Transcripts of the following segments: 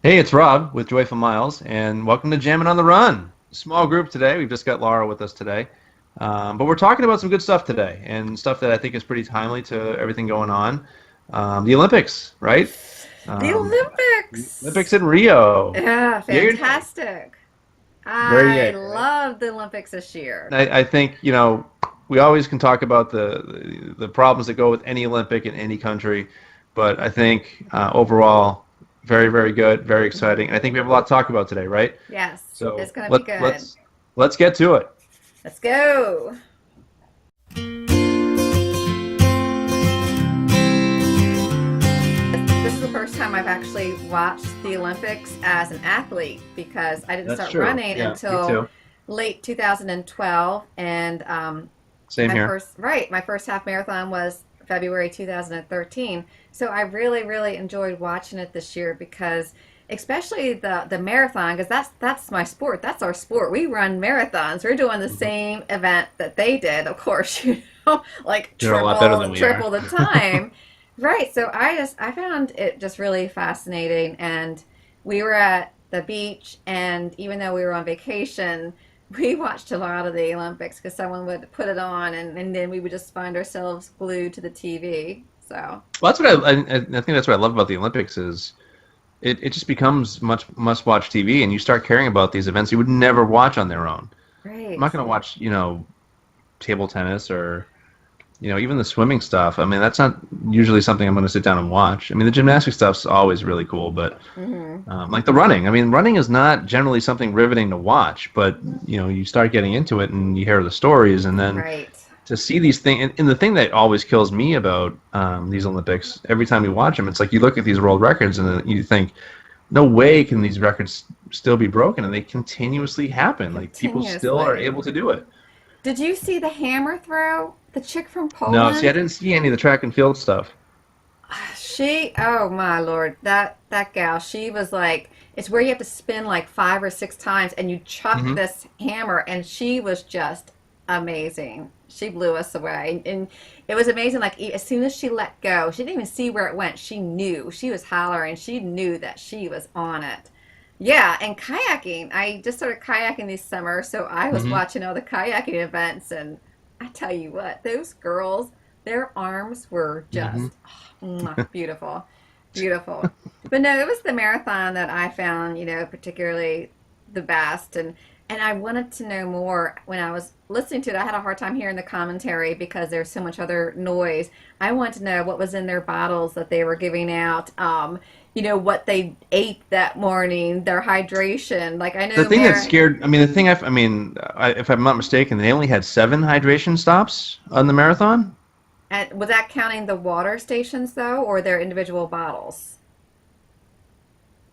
Hey, it's Rob with Joyful Miles, and welcome to Jammin On The Run. Small group today. We've just got Laura with us today. But we're talking about some good stuff today, and stuff that I think is pretty timely to everything going on. The Olympics, right? The The Olympics! Olympics in Rio. Yeah, Yay or nay? fantastic. Very I yay, right? love the Olympics this year. I think, we always can talk about the problems that go with any Olympic in any country, but I think overall, very, very good, very exciting. And I think we have a lot to talk about today, right? Yes, it's So going to be good. let's get to it. Let's go. This is the first time I've actually watched the Olympics as an athlete because I didn't That's start true. running Yeah, me until too. late 2012, and Same my here. first half marathon was February 2013. So I really, really enjoyed watching it this year because especially the marathon, because that's my sport. That's our sport. We run marathons. We're doing the Mhm. same event that they did, of course, like Doing a lot better than we are. triple the time. Right. So I found it just really fascinating, and we were at the beach, and even though we were on vacation, we watched a lot of the Olympics because someone would put it on, and then we would just find ourselves glued to the TV. So, Well, that's what I think that's what I love about the Olympics is it just becomes much must-watch TV, and you start caring about these events you would never watch on their own. I'm right. not going to watch, table tennis or, even the swimming stuff. I mean, that's not usually something I'm going to sit down and watch. I mean, the gymnastic stuff's always really cool, but Hmm. like the running. I mean, running is not generally something riveting to watch, but you start getting into it and you hear the stories, and then Right. to see these things. And the thing that always kills me about these Olympics, every time you watch them, it's like you look at these world records and then you think, no way can these records still be broken, and they continuously happen. Like people still are Continuously. able to do it. Did you see the hammer throw? The chick from No, see, I Poland? didn't see any of the track and field stuff. Oh my Lord, that gal, she was like, it's where you have to spin like 5 or 6 times and you chuck Hmm. this hammer, and she was just amazing. She blew us away, and it was amazing. Like as soon as she let go, she didn't even see where it went. She knew, she was hollering. She knew that she was on it. Yeah, and kayaking. I just started kayaking this summer, so I was Hmm. watching all the kayaking events, and I tell you what, those girls, their arms were Hmm. just mwah, beautiful, beautiful. But no, it was the marathon that I found, particularly the best, and I wanted to know more. When I was listening to it, I had a hard time hearing the commentary because there's so much other noise. I wanted to know what was in their bottles that they were giving out. What they ate that morning, their hydration. Like I The know thing that Mary, scared, I mean, the thing if I'm not mistaken, they only had 7 hydration stops on the marathon. was that counting the water stations though, or their individual bottles?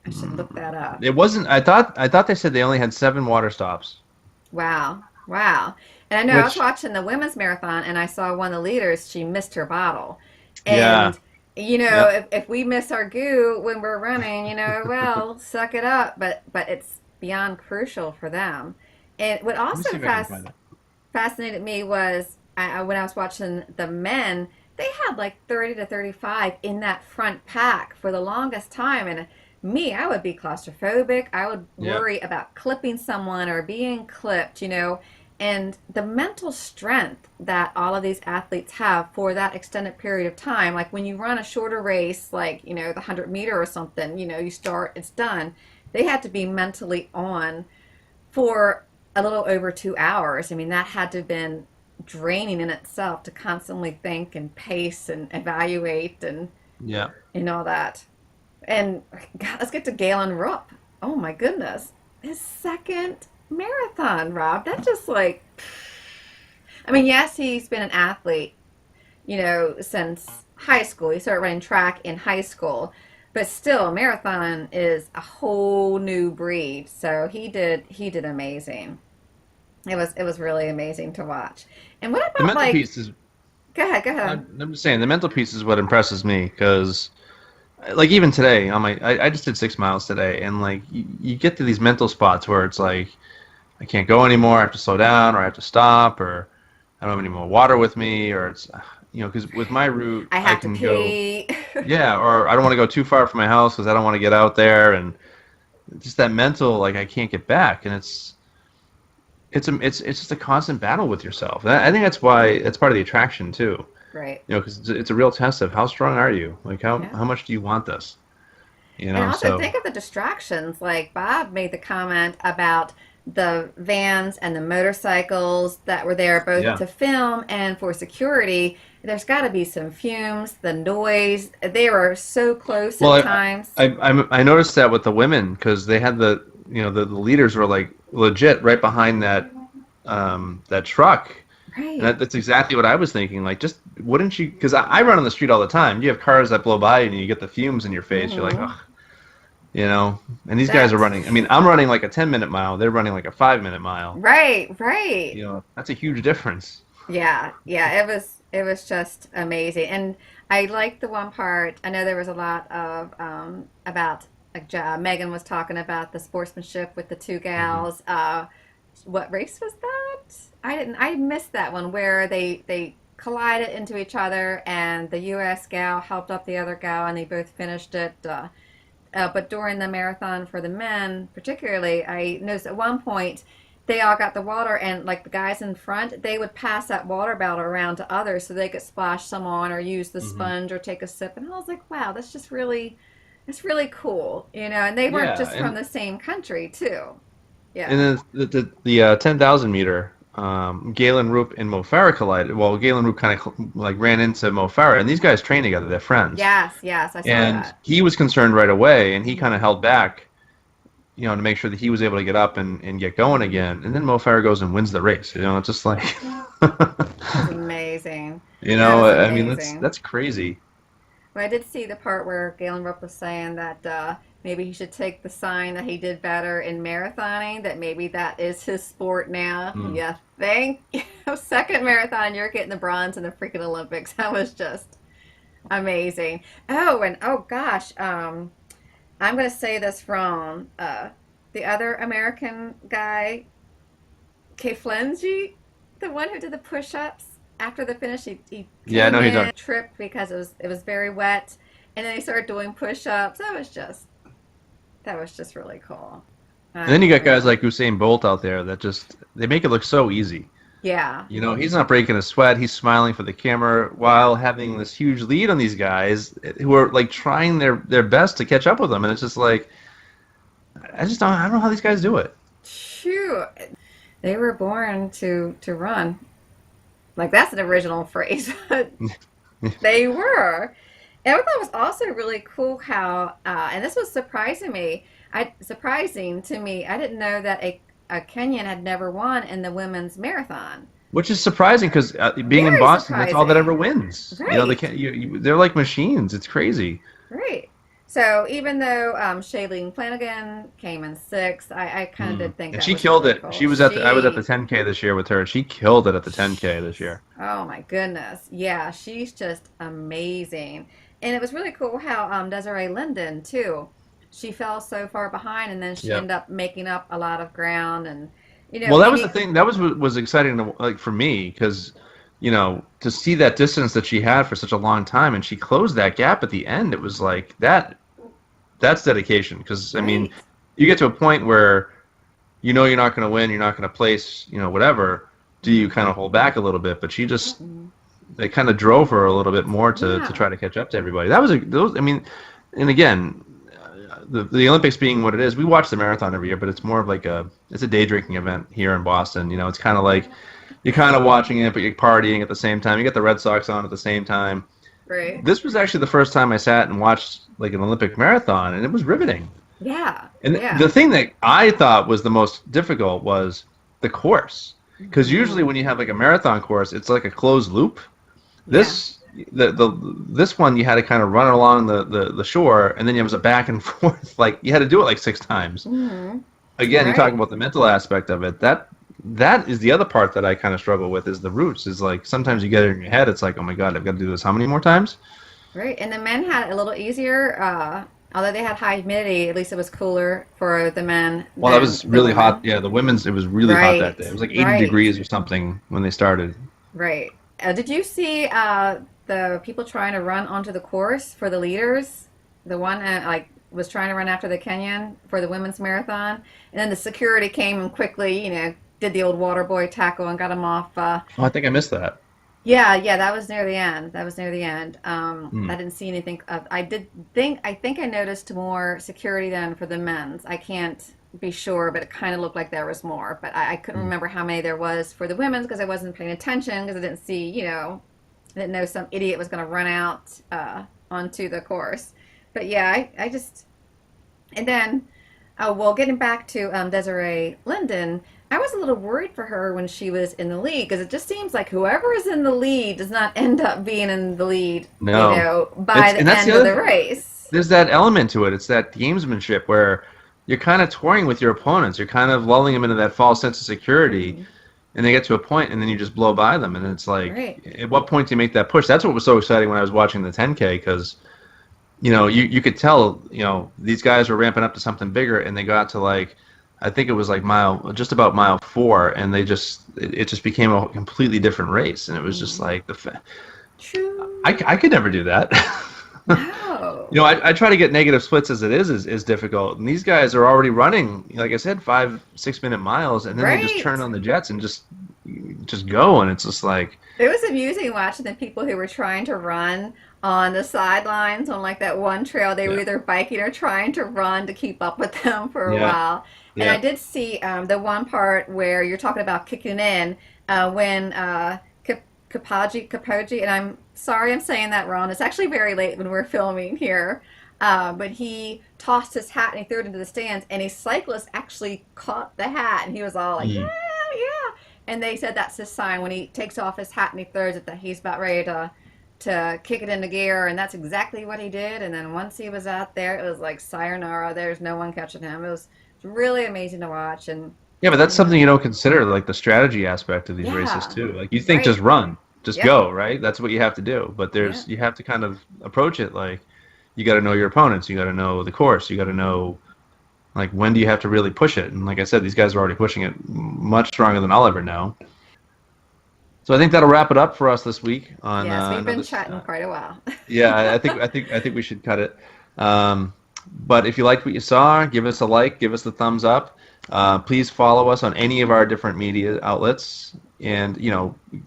I should look that up. It wasn't. I thought they said they only had 7 water stops. Wow. Wow. And I know I was Which, watching the women's marathon, and I saw one of the leaders, she missed her bottle. yeah, And, yep. if we miss our goo when we're running, well, suck it up. But it's beyond crucial for them. And what Let me see also if I can find it. fascinated me was when I was watching the men, they had like 30 to 35 in that front pack for the longest time. And me, I would be claustrophobic. I would Yeah. worry about clipping someone or being clipped, and the mental strength that all of these athletes have for that extended period of time. Like when you run a shorter race, like, the 100 meter or something, you start, it's done. They had to be mentally on for a little over 2 hours. I mean, that had to have been draining in itself to constantly think and pace and evaluate Yeah. and all that. And God, let's get to Galen Rupp. Oh my goodness. His second marathon, Rob. That's just like, I mean, yes, he's been an athlete, since high school. He started running track in high school, but still, marathon is a whole new breed. So he did amazing. It was really amazing to watch. And what The about mental like, piece is. go ahead, go ahead. I'm just saying the mental piece is what impresses me because, like, even today I just did 6 miles today, and like you get to these mental spots where it's like I can't go anymore. I have to slow down, or I have to stop, or I don't have any more water with me, or it's because with my route I I have to can go. pee. Yeah, or I don't want to go too far from my house because I don't want to get out there, and just that mental like I can't get back, and it's just a constant battle with yourself. And I think that's why it's part of the attraction too. Right. You know, because it's a real test of how strong are you? Like Yeah. how much do you want this? You And know, also so think of the distractions. Like Bob made the comment about the vans and the motorcycles that were there both yeah. to film and for security. There's got to be some fumes, the noise. They were so close Well, at times. I noticed that with the women because they had the leaders were like legit right behind that truck. And Right. that's exactly what I was thinking. Like, just wouldn't you? Because I run on the street all the time. You have cars that blow by and you get the fumes in your face. You're like, Hmm. ugh, you know. And these guys are running. I That's mean, I'm running like a 10-minute mile. They're running like a 5-minute mile. right, right. You know, that's a huge difference. Yeah, yeah, it was just amazing. And I liked the one part. I know there was a lot of about like Megan was talking about the sportsmanship with the two Hmm. gals. What race was that? I missed that one where they collided into each other and the US gal helped up the other gal and they both finished it. But during the marathon for the men, particularly, I noticed at one point they all got the water, and like the guys in front, they would pass that water bottle around to others so they could splash some on or use the Hmm. sponge or take a sip. And I was like, wow, that's really cool, you know. And they weren't Yeah, just from the same country, too. and Yeah. then the 10,000 meter, Galen Roop and Mo Farah collided. Well, Galen Roop kind of like ran into Mo Farah, and these guys train together. They're friends. Yes, yes, I saw And that. he was concerned right away, and he kind of held back, you know, to make sure that he was able to get up and get going again. And then Mo Farah goes and wins the race. You know, it's just like, That was amazing. you That know, was I mean, amazing. that's crazy. Well, I did see the part where Galen Rupp was saying that maybe he should take the sign that he did better in marathoning, that maybe that is his sport now. Mm. Yeah, thank you. Second marathon, you're getting the bronze in the freaking Olympics. That was just amazing. Oh, and oh gosh, I'm going to say this wrong. The other American guy, Keflenji, the one who did the push-ups after the finish, he Yeah, I came know he's in, on. tripped because it was very wet, and then he started doing push-ups. That was just really cool. And then you got guys Unreal. like Usain Bolt out there that just they make it look so easy. Yeah. You know, he's not breaking a sweat. He's smiling for the camera while having this huge lead on these guys who are like trying their best to catch up with them. And it's just like, I don't know how these guys do it. Phew. They were born to run. Like that's an original phrase. They were. And I thought it was also really cool how, and this was surprising to me. I didn't know that a Kenyan had never won in the women's marathon. Which is surprising because being in Very Boston, that's all that ever surprising. wins. You know, they Right, can't. They're like machines. It's crazy. right. So even though Shailene Flanagan came in sixth, I kind of Mm. did think And that she was killed really it. cool. She was I was at the 10K this year with her. She killed it at the 10K this year. Oh my goodness. Yeah, she's just amazing. And it was really cool how Desiree Linden too. She fell so far behind and then she Yeah. ended up making up a lot of ground and Well, that was the maybe thing. That was what was exciting to, like for me because, you know, to see that distance that she had for such a long time and she closed that gap at the end. It was like that. That's dedication. Because I mean, right. you get to a point where you know you're not going to win, you're not going to place, you know, whatever. Do you kind of hold back a little bit? But she just Mhm. they kind of drove her a little bit more to Yeah. try to catch up to everybody. That was a those. I mean, and again, the Olympics being what it is, we watch the marathon every year, but it's more of like it's a day drinking event here in Boston. You know, it's kind of like you're kind of watching it, but you're partying at the same time. You get the Red Sox on at the same time. Right. This was actually the first time I sat and watched like an Olympic marathon, and it was riveting. Yeah. And Yeah. the thing that I thought was the most difficult was the course, because usually Hmm. when you have like a marathon course, it's like a closed loop. Yeah. This the this one you had to kind of run along the shore, and then it was a back and forth. Like you had to do it like 6 times. Hmm. Again, you talk Right. about the mental aspect of it. That is the other part that I kind of struggle with is the routes. Is like sometimes you get it in your head. It's like, oh my god, I've got to do this how many more times? Right. And the men had it a little easier. Although they had high humidity, at least it was cooler for the men Well, that than was the really hot. women. Yeah, the women's it was really hot that day. Right. It was like 80 Right. degrees or something when they started. Right. Did you see the people trying to run onto the course for the leaders? The one like was trying to run after the Kenyan for the women's marathon, and then the security came and quickly, did the old water boy tackle and got him off. Oh, I think I missed that. Yeah, yeah, that was near the end. That was near the end. Hmm. I didn't see anything. I think I noticed more security then for the men's. I can't be sure, but it kind of looked like there was more. But I couldn't Hmm. remember how many there was for the women's because I wasn't paying attention because I didn't see, I didn't know some idiot was going to run out onto the course. But yeah, I just and then, well, getting back to Desiree Linden, I was a little worried for her when she was in the lead because it just seems like whoever is in the lead does not end up being in the lead, No, by and the that's the end of other the thing. race. There's that element to it. It's that gamesmanship where you're kind of toying with your opponents. You're kind of lulling them into that false sense of security, Hmm. and they get to a point, and then you just blow by them. And it's like, Right. at what point do you make that push? That's what was so exciting when I was watching the 10K because you could tell, these guys were ramping up to something bigger, and they got to like, I think it was like just about mile 4, and it just became a completely different race, and it was just Hmm. like True. I could never do that. No. I try to get negative splits as it is difficult, and these guys are already running, like I said, 5 6 minute miles, and then they just Right. turn on the jets and just go, and it's just like, It was amusing watching the people who were trying to run on the sidelines on like that one trail. They were yeah, either biking or trying to run to keep up with them for a yeah, while. And I yeah. did see the one part where you're talking about kicking in when Kapoji, and I'm sorry I'm saying that wrong. It's actually very late when we're filming here. But he tossed his hat and he threw it into the stands, and a cyclist actually caught the hat, and he was all like, Mm. "Yeah, yeah!" And they said that's his sign when he takes off his hat and he throws it that he's about ready to kick it into gear, and that's exactly what he did. And then once he was out there, it was like sayonara. There's no one catching him. It was really amazing to watch, and Yeah, but that's you know, something you don't consider, like the strategy aspect of these races yeah, too. Like you think just right, run, just yep, go, right? That's what you have to do. But yeah, you have to kind of approach it like you got to know your opponents, you got to know the course, you got to know like when do you have to really push it. And like I said, these guys are already pushing it much stronger than I'll ever know. So I think that'll wrap it up for us this week on yes. We've been another. chatting quite a while. Yeah, I think we should cut it. Um, but if you liked what you saw, give us a like, give us the thumbs up. Please follow us on any of our different media outlets, and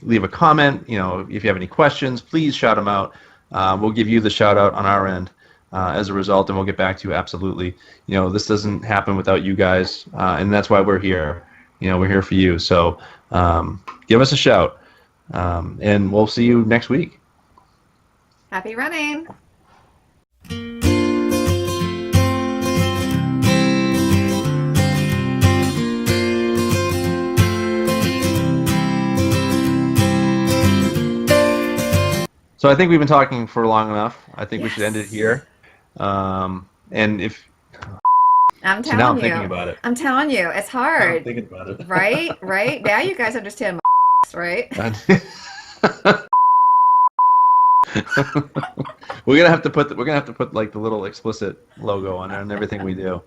leave a comment. If you have any questions, please shout them out. We'll give you the shout out on our end as a result, and we'll get back to you absolutely. This doesn't happen without you guys, and that's why we're here. We're here for you. So give us a shout, and we'll see you next week. Happy running. So I think we've been talking for long enough. I think we should end it Yes. here. And if I'm See, now telling I'm thinking you. about it. I'm telling you, it's Now I'm hard. thinking about it. Right? Right? Now you guys understand right? We're gonna have to put like the little explicit logo on there and everything we do.